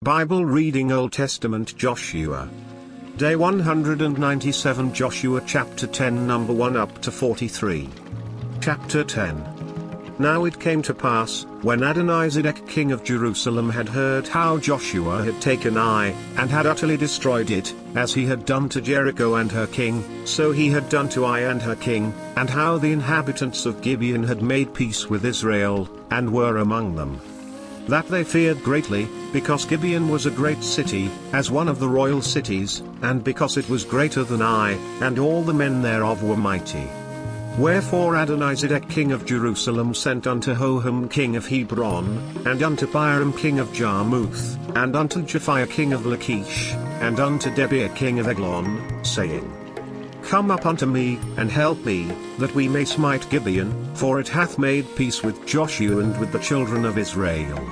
Bible reading Old Testament Joshua. Day 197 Joshua chapter 10 number 1 up to 43. Chapter 10. Now it came to pass, when Adoni-Zedek king of Jerusalem had heard how Joshua had taken Ai, and had utterly destroyed it, as he had done to Jericho and her king, so he had done to Ai and her king, and how the inhabitants of Gibeon had made peace with Israel, and were among them, that they feared greatly, because Gibeon was a great city, as one of the royal cities, and because it was greater than Ai, and all the men thereof were mighty. Wherefore Adoni-Zedek king of Jerusalem sent unto Hoham king of Hebron, and unto Piram king of Jarmuth, and unto Japhiah king of Lachish, and unto Debir king of Eglon, saying, Come up unto me, and help me, that we may smite Gibeon, for it hath made peace with Joshua and with the children of Israel.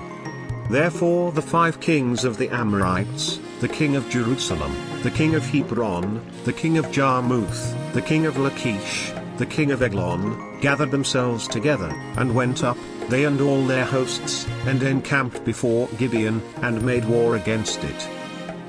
Therefore the 5 kings of the Amorites, the king of Jerusalem, the king of Hebron, the king of Jarmuth, the king of Lachish, the king of Eglon, gathered themselves together, and went up, they and all their hosts, and encamped before Gibeon, and made war against it.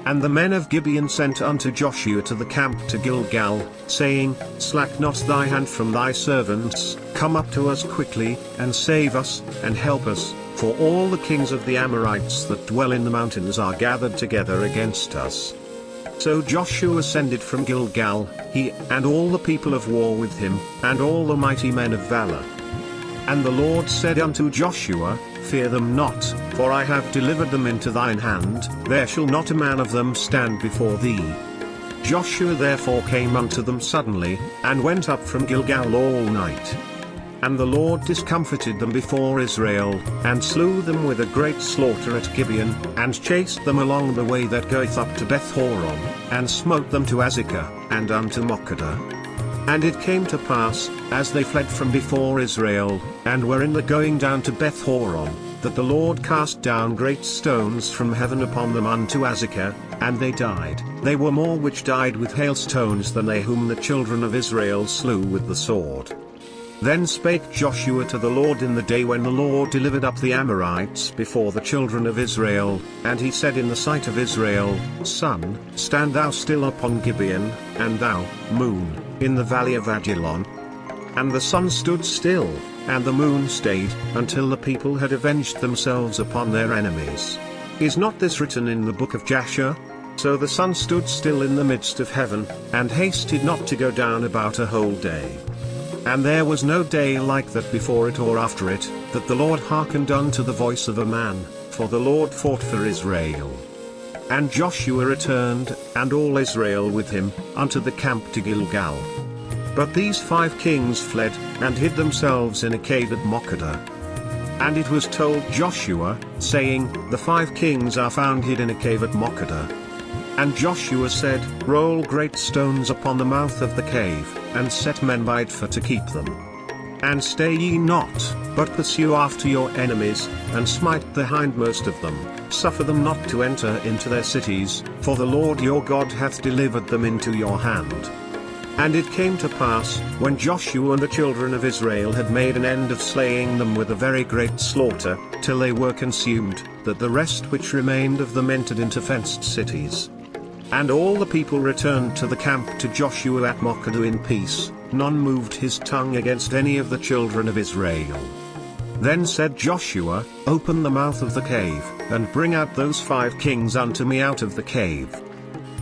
And the men of Gibeon sent unto Joshua to the camp to Gilgal, saying, Slack not thy hand from thy servants, come up to us quickly, and save us, and help us, for all the kings of the Amorites that dwell in the mountains are gathered together against us. So Joshua ascended from Gilgal, he, and all the people of war with him, and all the mighty men of valor. And the Lord said unto Joshua, Fear them not, for I have delivered them into thine hand, there shall not a man of them stand before thee. Joshua therefore came unto them suddenly, and went up from Gilgal all night. And the Lord discomfited them before Israel, and slew them with a great slaughter at Gibeon, and chased them along the way that goeth up to Beth-horon, and smote them to Azekah, and unto Makkedah. And it came to pass, as they fled from before Israel, and were in the going down to Beth-horon, that the Lord cast down great stones from heaven upon them unto Azekah, and they died. They were more which died with hailstones than they whom the children of Israel slew with the sword. Then spake Joshua to the Lord in the day when the Lord delivered up the Amorites before the children of Israel, and he said in the sight of Israel, Sun, stand thou still upon Gibeon, and thou, moon, in the valley of Ajalon. And the sun stood still, and the moon stayed, until the people had avenged themselves upon their enemies. Is not this written in the book of Jasher? So the sun stood still in the midst of heaven, and hasted not to go down about a whole day. And there was no day like that before it or after it, that the Lord hearkened unto the voice of a man, for the Lord fought for Israel. And Joshua returned, and all Israel with him, unto the camp to Gilgal. But these 5 kings fled, and hid themselves in a cave at Makkedah. And it was told Joshua, saying, The 5 kings are found hid in a cave at Makkedah. And Joshua said, Roll great stones upon the mouth of the cave, and set men by it for to keep them. And stay ye not, but pursue after your enemies, and smite the hindmost of them, suffer them not to enter into their cities, for the Lord your God hath delivered them into your hand. And it came to pass, when Joshua and the children of Israel had made an end of slaying them with a very great slaughter, till they were consumed, that the rest which remained of them entered into fenced cities. And all the people returned to the camp to Joshua at Makkedah in peace, none moved his tongue against any of the children of Israel. Then said Joshua, Open the mouth of the cave, and bring out those 5 kings unto me out of the cave.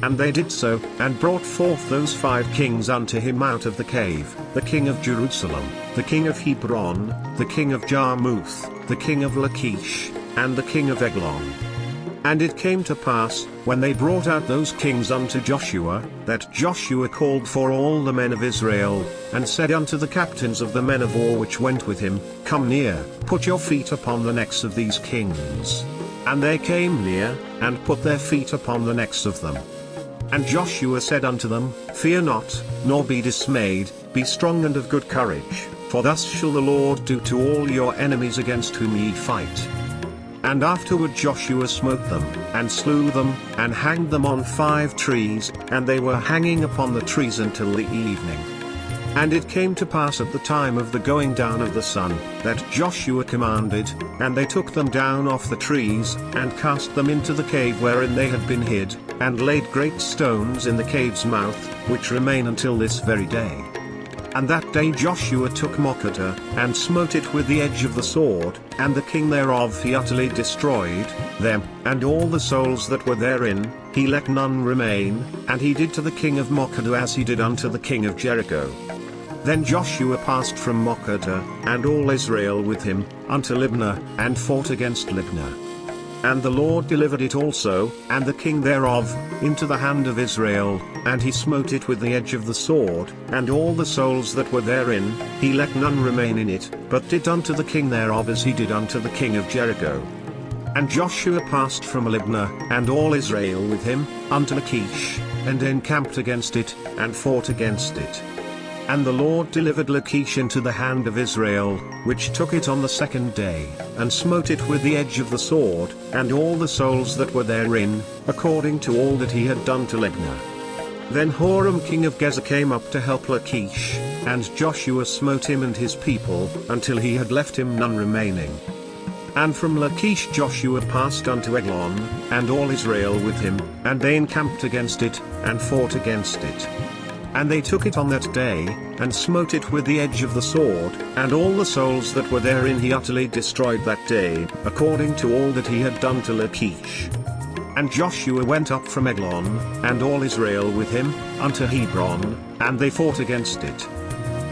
And they did so, and brought forth those 5 kings unto him out of the cave, the king of Jerusalem, the king of Hebron, the king of Jarmuth, the king of Lachish, and the king of Eglon. And it came to pass, when they brought out those kings unto Joshua, that Joshua called for all the men of Israel, and said unto the captains of the men of war which went with him, Come near, put your feet upon the necks of these kings. And they came near, and put their feet upon the necks of them. And Joshua said unto them, Fear not, nor be dismayed, be strong and of good courage, for thus shall the Lord do to all your enemies against whom ye fight. And afterward Joshua smote them, and slew them, and hanged them on 5 trees, and they were hanging upon the trees until the evening. And it came to pass at the time of the going down of the sun, that Joshua commanded, and they took them down off the trees, and cast them into the cave wherein they had been hid, and laid great stones in the cave's mouth, which remain until this very day. And that day Joshua took Makkedah, and smote it with the edge of the sword, and the king thereof he utterly destroyed, them, and all the souls that were therein, he let none remain, and he did to the king of Makkedah as he did unto the king of Jericho. Then Joshua passed from Makkedah, and all Israel with him, unto Libnah, and fought against Libnah. And the Lord delivered it also, and the king thereof, into the hand of Israel, and he smote it with the edge of the sword, and all the souls that were therein, he let none remain in it, but did unto the king thereof as he did unto the king of Jericho. And Joshua passed from Libnah, and all Israel with him, unto Lachish, and encamped against it, and fought against it. And the Lord delivered Lachish into the hand of Israel, which took it on the second day, and smote it with the edge of the sword, and all the souls that were therein, according to all that he had done to Libnah. Then Horam king of Gezer came up to help Lachish, and Joshua smote him and his people, until he had left him none remaining. And from Lachish Joshua passed unto Eglon, and all Israel with him, and they encamped against it, and fought against it. And they took it on that day, and smote it with the edge of the sword, and all the souls that were therein he utterly destroyed that day, according to all that he had done to Lachish. And Joshua went up from Eglon, and all Israel with him, unto Hebron, and they fought against it.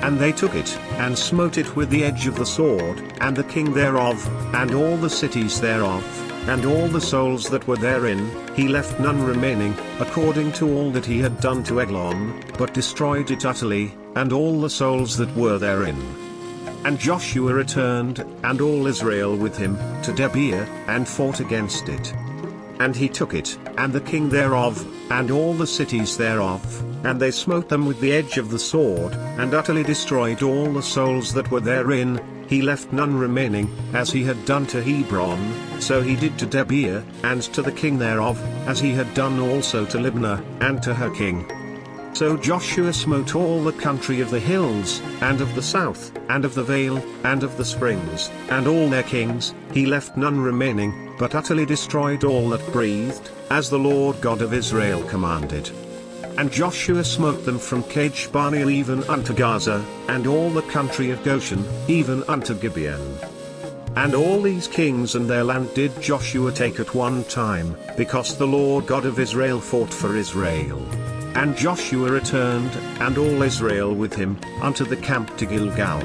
And they took it, and smote it with the edge of the sword, and the king thereof, and all the cities thereof, and all the souls that were therein, he left none remaining, according to all that he had done to Eglon, but destroyed it utterly, and all the souls that were therein. And Joshua returned, and all Israel with him, to Gibeon, and fought against it. And he took it, and the king thereof, and all the cities thereof, and they smote them with the edge of the sword, and utterly destroyed all the souls that were therein, he left none remaining, as he had done to Hebron, so he did to Gibeon, and to the king thereof, as he had done also to Libnah, and to her king. So Joshua smote all the country of the hills, and of the south, and of the vale, and of the springs, and all their kings, he left none remaining, but utterly destroyed all that breathed, as the Lord God of Israel commanded. And Joshua smote them from Kadesh Barnea even unto Gaza, and all the country of Goshen, even unto Gibeon. And all these kings and their land did Joshua take at one time, because the Lord God of Israel fought for Israel. And Joshua returned, and all Israel with him, unto the camp to Gilgal.